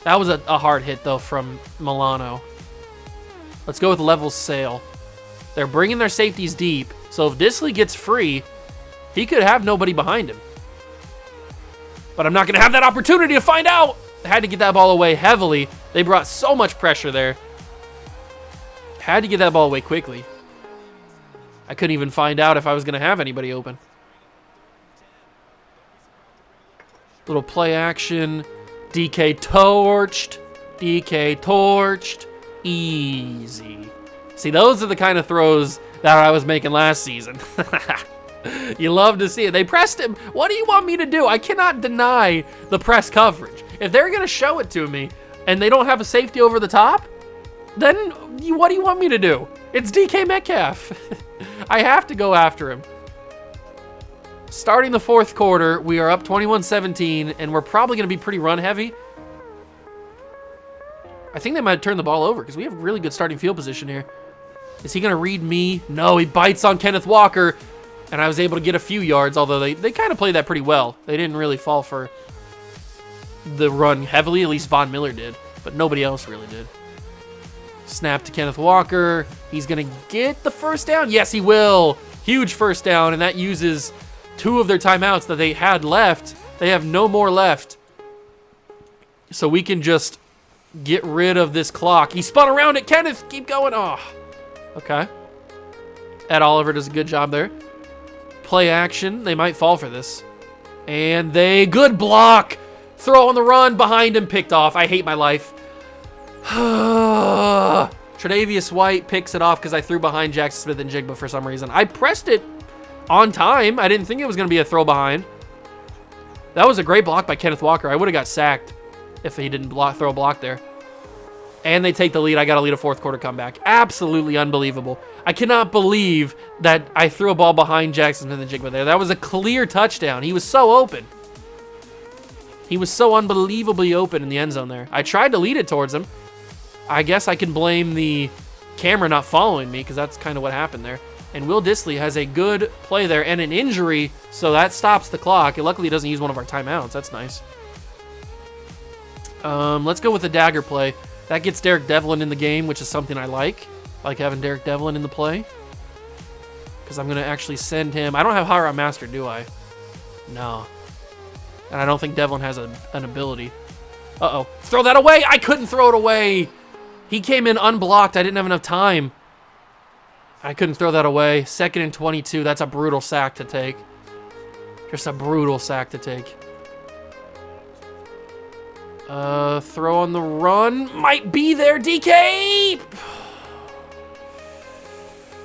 That was a hard hit, though, from Milano. Let's go with level sail. They're bringing their safeties deep, so if Dissly gets free, he could have nobody behind him. But I'm not going to have that opportunity to find out. I had to get that ball away heavily. They brought so much pressure there. Had to get that ball away quickly. I couldn't even find out if I was going to have anybody open. Little play action. DK torched. DK torched. Easy. See, those are the kind of throws that I was making last season. You love to see it. They pressed him. What do you want me to do? I cannot deny the press coverage. If they're going to show it to me and they don't have a safety over the top, then what do you want me to do? It's DK Metcalf. I have to go after him. Starting the fourth quarter, we are up 21-17, and we're probably going to be pretty run heavy. I think they might turn the ball over because we have really good starting field position here. Is he going to read me? No, he bites on Kenneth Walker, and I was able to get a few yards, although they kind of played that pretty well. They didn't really fall for the run heavily, at least Von Miller did, but nobody else really did. Snap to Kenneth Walker. He's going to get the first down. Yes, he will. Huge first down, and that uses 2 of their timeouts that they had left. They have no more left. So we can just get rid of this clock. He spun around it. Kenneth, keep going. Oh, okay. Ed Oliver does a good job there. Play action. They might fall for this. And good block. Throw on the run behind him. Picked off. I hate my life. Tre'Davious White picks it off because I threw behind Jackson Smith and Jigba for some reason. I pressed it on time. I didn't think it was going to be a throw behind. That was a great block by Kenneth Walker. I would have got sacked if he didn't throw a block there. And they take the lead. I got to lead a fourth quarter comeback. Absolutely unbelievable. I cannot believe that I threw a ball behind Jackson Smith and Jigba there. That was a clear touchdown. He was so open. He was so unbelievably open in the end zone there. I tried to lead it towards him. I guess I can blame the camera not following me because that's kind of what happened there. And Will Dissly has a good play there and an injury, so that stops the clock. And luckily, he doesn't use one of our timeouts. That's nice. Let's go with the dagger play. That gets Derek Devlin in the game, which is something I like. I like having Derek Devlin in the play because I'm going to actually send him. I don't have High Route Master, do I? No. And I don't think Devlin has an ability. Uh-oh. Throw that away! I couldn't throw it away! He came in unblocked. I didn't have enough time. I couldn't throw that away. 2nd and 22. That's a brutal sack to take. Just a brutal sack to take. Throw on the run. Might be there, DK!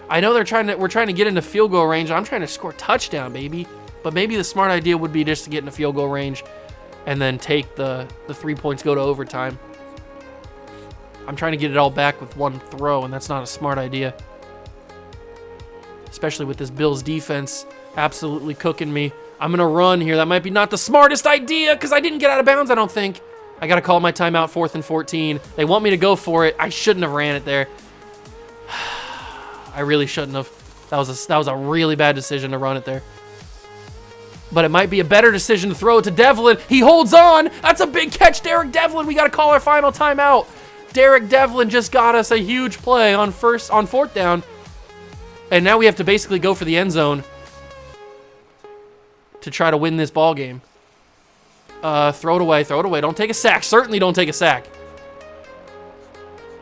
I know we're trying to get into field goal range. I'm trying to score a touchdown, baby. But maybe the smart idea would be just to get into field goal range and then take the 3 points, go to overtime. I'm trying to get it all back with one throw, and that's not a smart idea. Especially with this Bills defense absolutely cooking me. I'm going to run here. That might be not the smartest idea because I didn't get out of bounds, I don't think. I got to call my timeout 4th and 14. They want me to go for it. I shouldn't have ran it there. I really shouldn't have. That was a really bad decision to run it there. But it might be a better decision to throw it to Devlin. He holds on. That's a big catch, Derek Devlin. We got to call our final timeout. Derek Devlin just got us a huge play on 4th down. And now we have to basically go for the end zone to try to win this ball game. Throw it away. Throw it away. Don't take a sack. Certainly don't take a sack.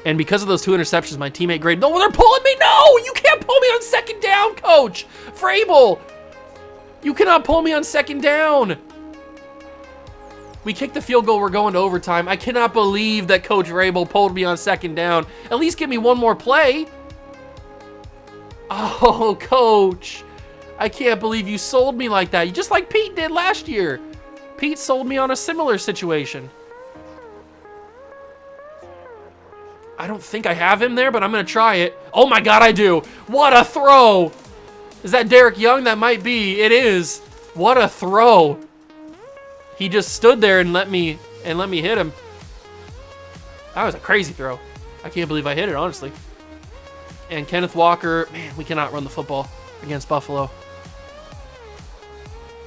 And because of those 2 interceptions, my teammate graded. No, they're pulling me. No, you can't pull me on 2nd down, Coach Vrabel. You cannot pull me on 2nd down. We kicked the field goal. We're going to overtime. I cannot believe that Coach Vrabel pulled me on 2nd down. At least give me one more play. Oh, Coach. I can't believe you sold me like that. Just like Pete did last year. Pete sold me on a similar situation. I don't think I have him there, but I'm going to try it. Oh, my God, I do. What a throw. Is that Derek Young? That might be. It is. What a throw. He just stood there and let me hit him. That was a crazy throw. I can't believe I hit it, honestly. And Kenneth Walker, man, we cannot run the football against Buffalo.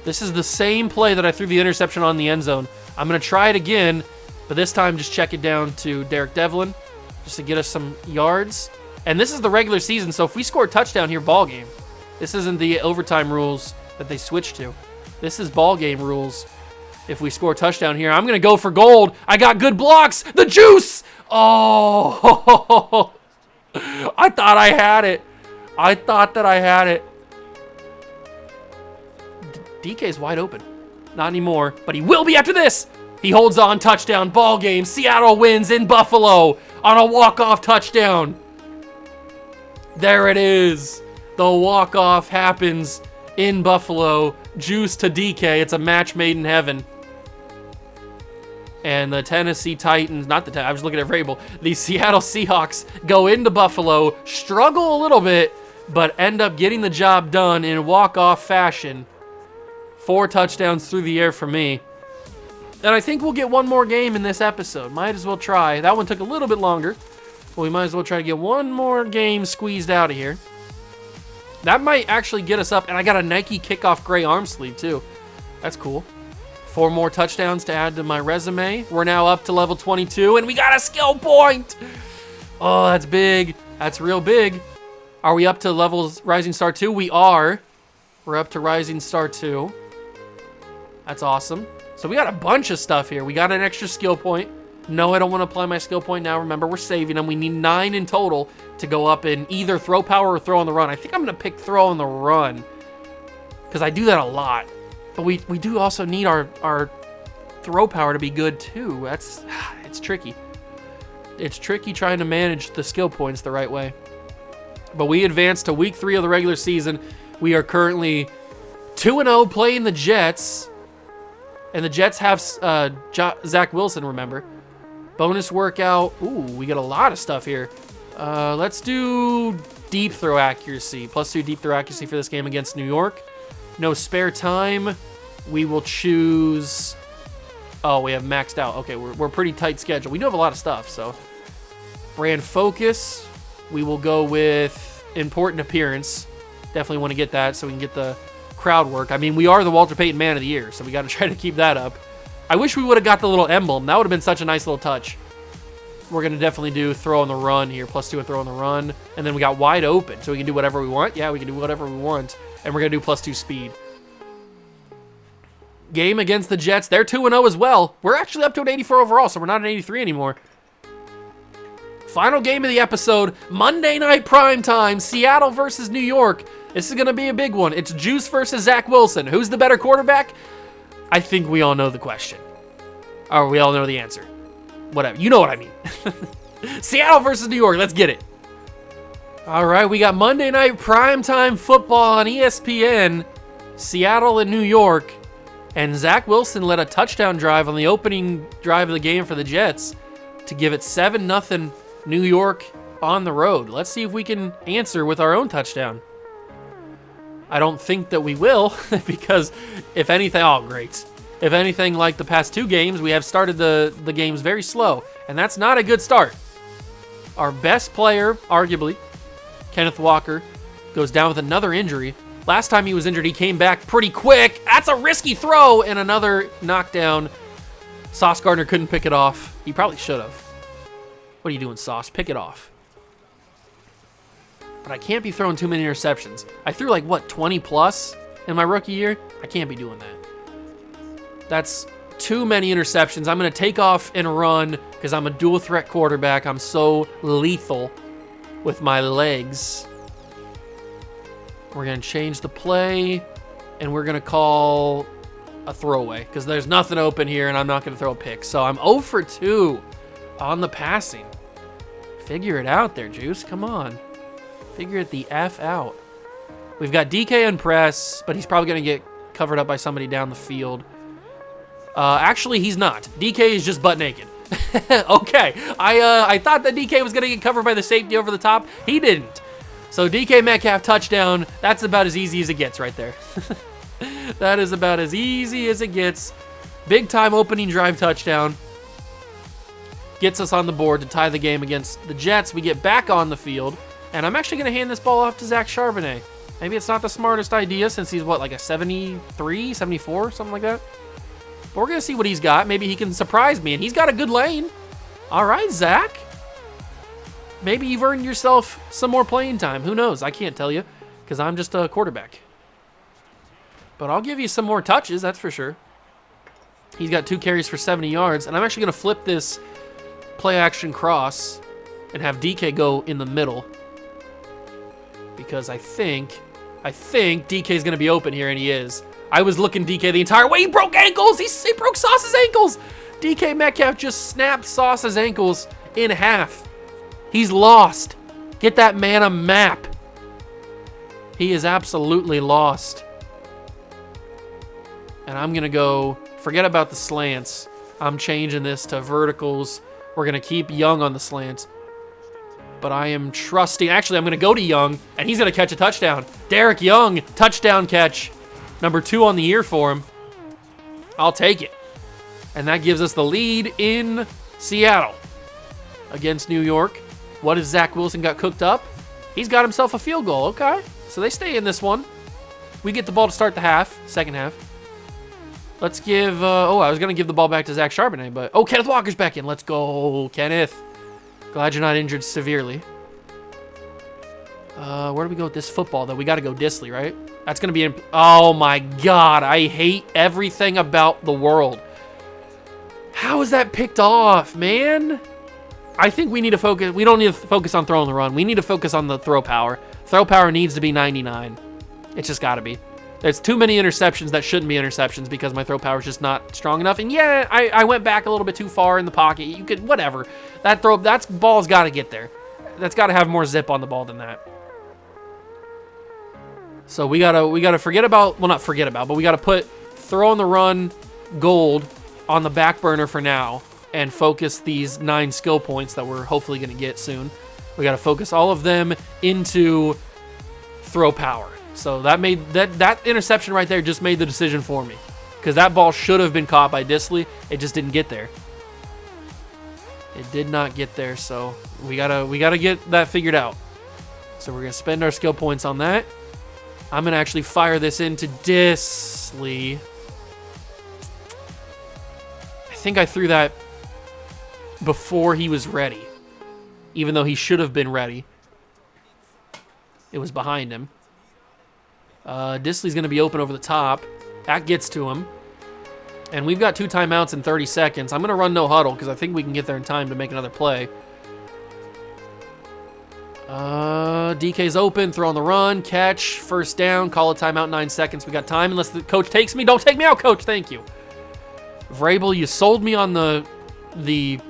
This is the same play that I threw the interception on in the end zone. I'm going to try it again, but this time just check it down to Derek Devlin just to get us some yards. And this is the regular season, so if we score a touchdown here, ball game. This isn't the overtime rules that they switched to. This is ball game rules. If we score a touchdown here, I'm going to go for gold. I got good blocks. The juice. Oh, I thought I had it. I thought that I had it. DK's wide open. Not anymore, but he will be after this. He holds on, touchdown, ball game. Seattle wins in Buffalo on a walk-off touchdown. There it is. The walk-off happens in Buffalo. Juice to DK. It's a match made in heaven. And the Tennessee Titans, I was looking at Vrabel. The Seattle Seahawks go into Buffalo, struggle a little bit, but end up getting the job done in walk-off fashion. 4 touchdowns through the air for me. And I think we'll get one more game in this episode. Might as well try. That one took a little bit longer. But we might as well try to get one more game squeezed out of here. That might actually get us up. And I got a Nike kickoff gray arm sleeve too. That's cool. 4 more touchdowns to add to my resume. We're now up to level 22. And we got a skill point. Oh, that's big. That's real big. Are we up to levels Rising Star 2? We are. We're up to Rising Star 2. That's awesome. So we got a bunch of stuff here. We got an extra skill point. No, I don't want to apply my skill point now. Remember, we're saving them. We need 9 in total to go up in either throw power or throw on the run. I think I'm going to pick throw on the run because I do that a lot. But we do also need our throw power to be good too. It's tricky. It's tricky trying to manage the skill points the right way. But we advanced to week 3 of the regular season. We are currently 2-0 playing the Jets. And the Jets have Zach Wilson, remember. Bonus workout. Ooh, we got a lot of stuff here. Let's do deep throw accuracy. +2 deep throw accuracy for this game against New York. No spare time. We will choose... Oh, we have maxed out. Okay, we're pretty tight schedule. We do have a lot of stuff, so... Brand focus. We will go with important appearance. Definitely want to get that so we can get the crowd work. I mean, we are the Walter Payton Man of the Year, so we got to try to keep that up. I wish we would have got the little emblem. That would have been such a nice little touch. We're going to definitely do throw on the run here. +2 and throw on the run. And then we got wide open, so we can do whatever we want. Yeah, we can do whatever we want. And we're going to do +2 speed. Game against the Jets. They're 2-0 as well. We're actually up to an 84 overall, so we're not an 83 anymore. Final game of the episode. Monday night primetime. Seattle versus New York. This is going to be a big one. It's Juice versus Zach Wilson. Who's the better quarterback? I think we all know the question. Or we all know the answer. Whatever. You know what I mean. Seattle versus New York. Let's get it. All right. We got Monday night primetime football on ESPN. Seattle and New York. And Zach Wilson led a touchdown drive on the opening drive of the game for the Jets to give it 7-0 New York on the road. Let's see if we can answer with our own touchdown. I don't think that we will because if anything, oh great. If anything, like the past 2 games, we have started the games very slow, and that's not a good start. Our best player, arguably, Kenneth Walker, goes down with another injury. Last time he was injured, he came back pretty quick. That's a risky throw and another knockdown. Sauce Gardner couldn't pick it off. He probably should have. What are you doing, Sauce? Pick it off. But I can't be throwing too many interceptions. I threw like, what, 20 plus in my rookie year? I can't be doing that. That's too many interceptions. I'm going to take off and run because I'm a dual threat quarterback. I'm so lethal with my legs. We're going to change the play, and we're going to call a throwaway because there's nothing open here, and I'm not going to throw a pick. So I'm 0 for 2 on the passing. Figure it out there, Juice. Come on. Figure it the F out. We've got DK in press, but he's probably going to get covered up by somebody down the field. Actually, he's not. DK is just butt naked. Okay. I thought that DK was going to get covered by the safety over the top. He didn't. So DK Metcalf touchdown. That's about as easy as it gets right there. That is about as easy as it gets. Big time opening drive touchdown. Gets us on the board to tie the game against the Jets. We get back on the field. And I'm actually going to hand this ball off to Zach Charbonnet. Maybe it's not the smartest idea since he's, what, like a 73, 74, something like that? But we're going to see what he's got. Maybe he can surprise me. And he's got a good lane. All right, Zach. Maybe you've earned yourself some more playing time. Who knows? I can't tell you because I'm just a quarterback. But I'll give you some more touches, that's for sure. He's got 2 carries for 70 yards. And I'm actually going to flip this play-action cross and have DK go in the middle. Because I think DK is going to be open here, and he is. I was looking DK the entire way. He broke ankles. He broke Sauce's ankles. DK Metcalf just snapped Sauce's ankles in half. He's lost. Get that man a map. He is absolutely lost. And I'm going to go, forget about the slants. I'm changing this to verticals. We're going to keep Young on the slants. But I am trusting. Actually, I'm going to go to Young, and he's going to catch a touchdown. Derek Young, touchdown catch. Number 2 on the year for him. I'll take it. And that gives us the lead in Seattle against New York. What if Zach Wilson got cooked up? He's got himself a field goal. Okay. So they stay in this one. We get the ball to start the second half. Let's give, I was going to give the ball back to Zach Charbonnet, but, Kenneth Walker's back in. Let's go, Kenneth. Glad you're not injured severely. Where do we go with this football, though? We got to go Disley, right? That's going to be, oh my God. I hate everything about the world. How is that picked off, man? I think we need to focus. We don't need to focus on throwing the run. We need to focus on the throw power. Throw power needs to be 99. It's just got to be. There's too many interceptions that shouldn't be interceptions because my throw power is just not strong enough. And yeah, I went back a little bit too far in the pocket. You could, whatever. That ball's got to get there. That's got to have more zip on the ball than that. So we gotta forget about, well, not forget about, but we gotta put throw on the run gold on the back burner for now and focus these 9 skill points that we're hopefully gonna get soon. We gotta focus all of them into throw power. So that made that interception right there just made the decision for me, because that ball should have been caught by Disley. It just didn't get there. It did not get there, so we gotta get that figured out. So we're gonna spend our skill points on that. I'm gonna actually fire this into Disley. I think I threw that before he was ready, even though he should have been ready. It was behind him. Disley's gonna be open over the top. That gets to him. And we've got 2 timeouts in 30 seconds. I'm gonna run no huddle because I think we can get there in time to make another play. DK's open, throw on the run, catch, first down, call a timeout, 9 seconds. We got time unless the coach takes me. Don't take me out, coach. Thank you. Vrabel, you sold me on the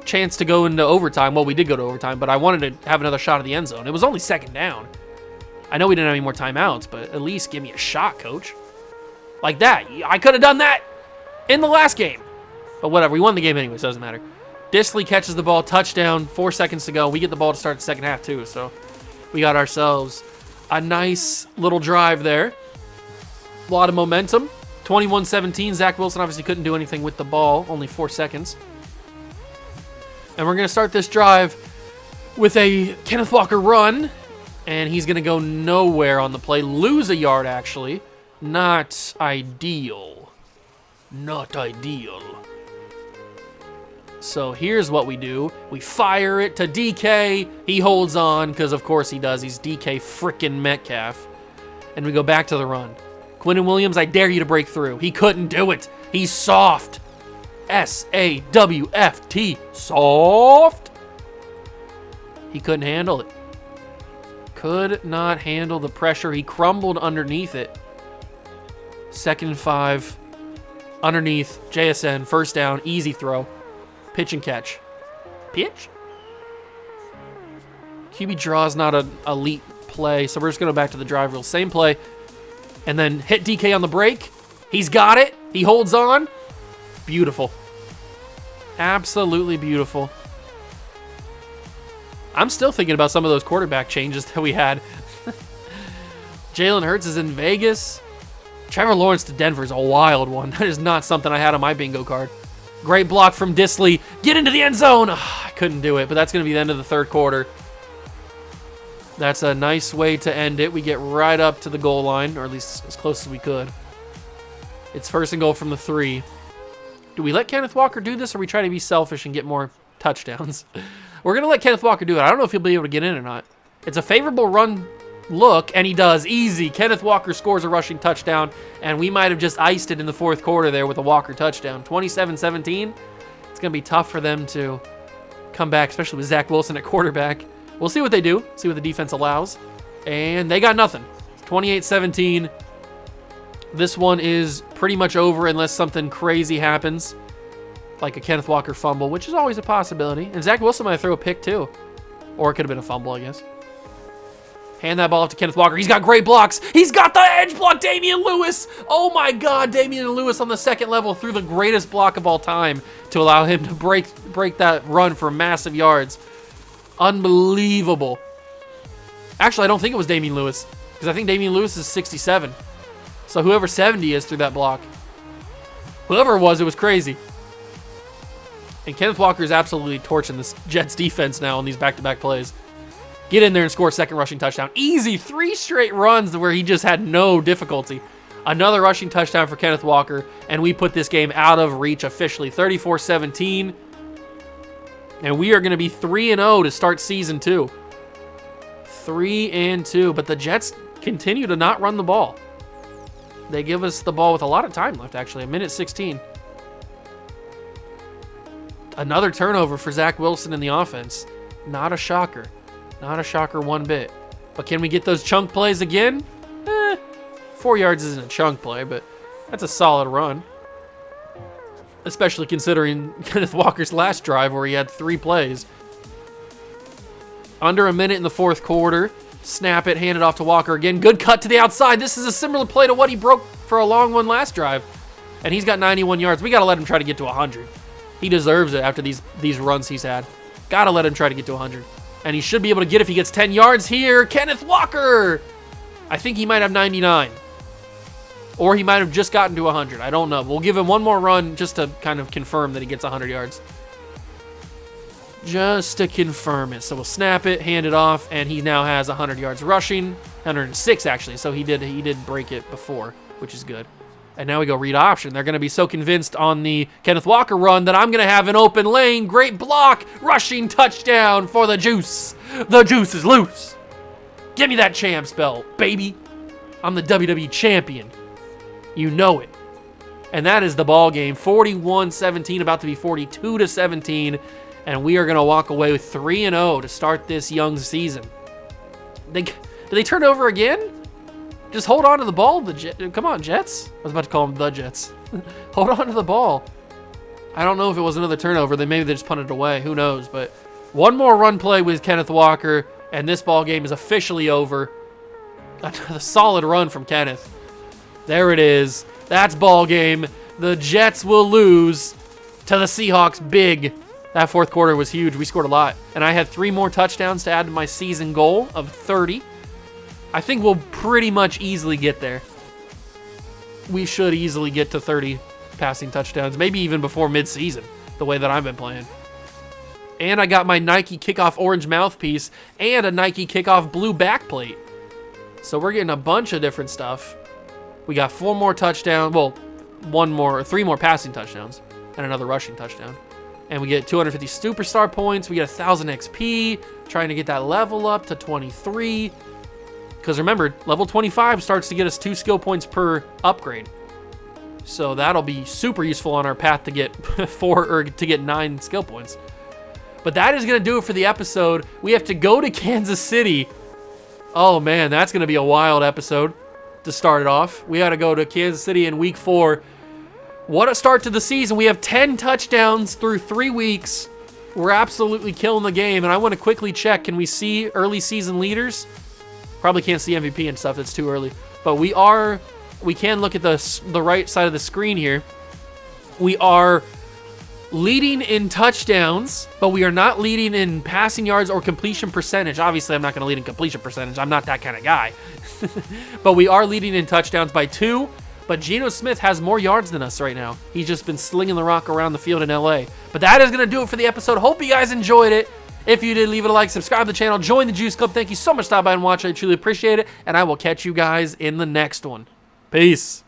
chance to go into overtime. Well, we did go to overtime, but I wanted to have another shot at the end zone. It was only second down. I know we didn't have any more timeouts, but at least give me a shot, coach. Like that. I could have done that in the last game. But whatever, we won the game anyway, so it doesn't matter. Disley catches the ball, touchdown, 4 seconds to go. We get the ball to start the second half too, so we got ourselves a nice little drive there. A lot of momentum. 21-17. Zach Wilson obviously couldn't do anything with the ball, only 4 seconds. And we're going to start this drive with a Kenneth Walker run, and he's going to go nowhere on the play. Lose a yard, actually. Not ideal. Not ideal. So here's what we do. We fire it to DK. He holds on, because of course he does. He's DK frickin' Metcalf. And we go back to the run. Quinnen Williams, I dare you to break through. He couldn't do it. He's soft. S-A-W-F-T. Soft. He couldn't handle it. Could not handle the pressure. He crumbled underneath it. 2nd and 5. Underneath. JSN. First down. Easy throw. Pitch and catch. Pitch? QB draw is not an elite play, so we're just going to go back to the drive rule. Same play. And then hit DK on the break. He's got it. He holds on. Beautiful. Absolutely beautiful. I'm still thinking about some of those quarterback changes that we had. Jalen Hurts is in Vegas. Trevor Lawrence to Denver is a wild one. That is not something I had on my bingo card. Great block from Disley. Get into the end zone. I couldn't do it, but that's going to be the end of the third quarter. That's a nice way to end it. We get right up to the goal line, or at least as close as we could. It's 1st and goal from the 3. Do we let Kenneth Walker do this, or we try to be selfish and get more touchdowns? We're going to let Kenneth Walker do it. I don't know if he'll be able to get in or not. It's a favorable run look, and he does. Easy. Kenneth Walker scores a rushing touchdown, and we might have just iced it in the 4th quarter there with a Walker touchdown. 27-17. It's going to be tough for them to come back, especially with Zach Wilson at quarterback. We'll see what they do, see what the defense allows. And they got nothing. 28-17. This one is pretty much over unless something crazy happens, like a Kenneth Walker fumble, which is always a possibility. And Zach Wilson might throw a pick too. Or it could have been a fumble, I guess. Hand that ball off to Kenneth Walker. He's got great blocks. He's got the edge block. Damian Lewis. Oh my God. Damian Lewis on the 2nd level threw the greatest block of all time to allow him to break that run for massive yards. Unbelievable. Actually, I don't think it was Damian Lewis, because I think Damian Lewis is 67. So whoever 70 is threw that block. Whoever it was crazy. And Kenneth Walker is absolutely torching this Jets defense now on these back-to-back plays. Get in there and score a second rushing touchdown. Easy, 3 straight runs where he just had no difficulty. Another rushing touchdown for Kenneth Walker, and we put this game out of reach officially. 34-17. And we are going to be 3-0 to start season 2. 3-2, but the Jets continue to not run the ball. They give us the ball with a lot of time left, actually. 1:16. Another turnover for Zach Wilson in the offense. Not a shocker. Not a shocker one bit. But can we get those chunk plays again? 4 yards isn't a chunk play, but that's a solid run. Especially considering Kenneth Walker's last drive where he had 3 plays. Under a minute in the fourth quarter. Snap it, hand it off to Walker again. Good cut to the outside. This is a similar play to what he broke for a long one last drive. And he's got 91 yards. We got to let him try to get to 100. He deserves it after these runs he's had. Got to let him try to get to 100. And he should be able to get if he gets 10 yards here. Kenneth Walker! I think he might have 99. Or he might have just gotten to 100. I don't know. We'll give him one more run just to kind of confirm that he gets 100 yards. Just to confirm it. So we'll snap it, hand it off, and he now has 100 yards rushing. 106, actually. So he did break it before, which is good. And now we go read option. They're going to be so convinced on the Kenneth Walker run that I'm going to have an open lane. Great block. Rushing touchdown for the Juice. The Juice is loose. Give me that champs belt, baby. I'm the WWE champion. You know it. And that is the ball game. 41-17, about to be 42-17. And we are going to walk away with 3-0 to start this young season. Did they turn over again? Just hold on to the ball. Come on, Jets. I was about to call them the Jets. Hold on to the ball. I don't know if it was another turnover. Maybe they just punted it away. Who knows? But one more run play with Kenneth Walker, and this ball game is officially over. A solid run from Kenneth. There it is. That's ball game. The Jets will lose to the Seahawks big. That fourth quarter was huge. We scored a lot. And I had 3 more touchdowns to add to my season goal of 30. I think we'll pretty much easily get there. We should easily get to 30 passing touchdowns, maybe even before midseason, the way that I've been playing. And I got my Nike Kickoff orange mouthpiece and a Nike Kickoff blue backplate. So we're getting a bunch of different stuff. We got 4 more touchdowns, well, 3 more passing touchdowns and another rushing touchdown. And we get 250 superstar points. We get 1,000 XP, trying to get that level up to 23. Because remember, level 25 starts to get us 2 skill points per upgrade. So that'll be super useful on our path to get 9 skill points. But that is going to do it for the episode. We have to go to Kansas City. Oh man, that's going to be a wild episode to start it off. We got to go to Kansas City in week 4. What a start to the season. We have 10 touchdowns through 3 weeks. We're absolutely killing the game. And I want to quickly check, can we see early season leaders? Probably can't see MVP and stuff, it's too early. But we can look at the right side of the screen here. We are leading in touchdowns, but we are not leading in passing yards or completion percentage. Obviously, I'm not going to lead in completion percentage. I'm not that kind of guy. But we are leading in touchdowns by 2. But Geno Smith has more yards than us right now. He's just been slinging the rock around the field in LA. But that is going to do it for the episode. Hope you guys enjoyed it. If you did, leave it a like, subscribe to the channel, join the Juice Club. Thank you so much for stopping by and watching. I truly appreciate it. And I will catch you guys in the next one. Peace.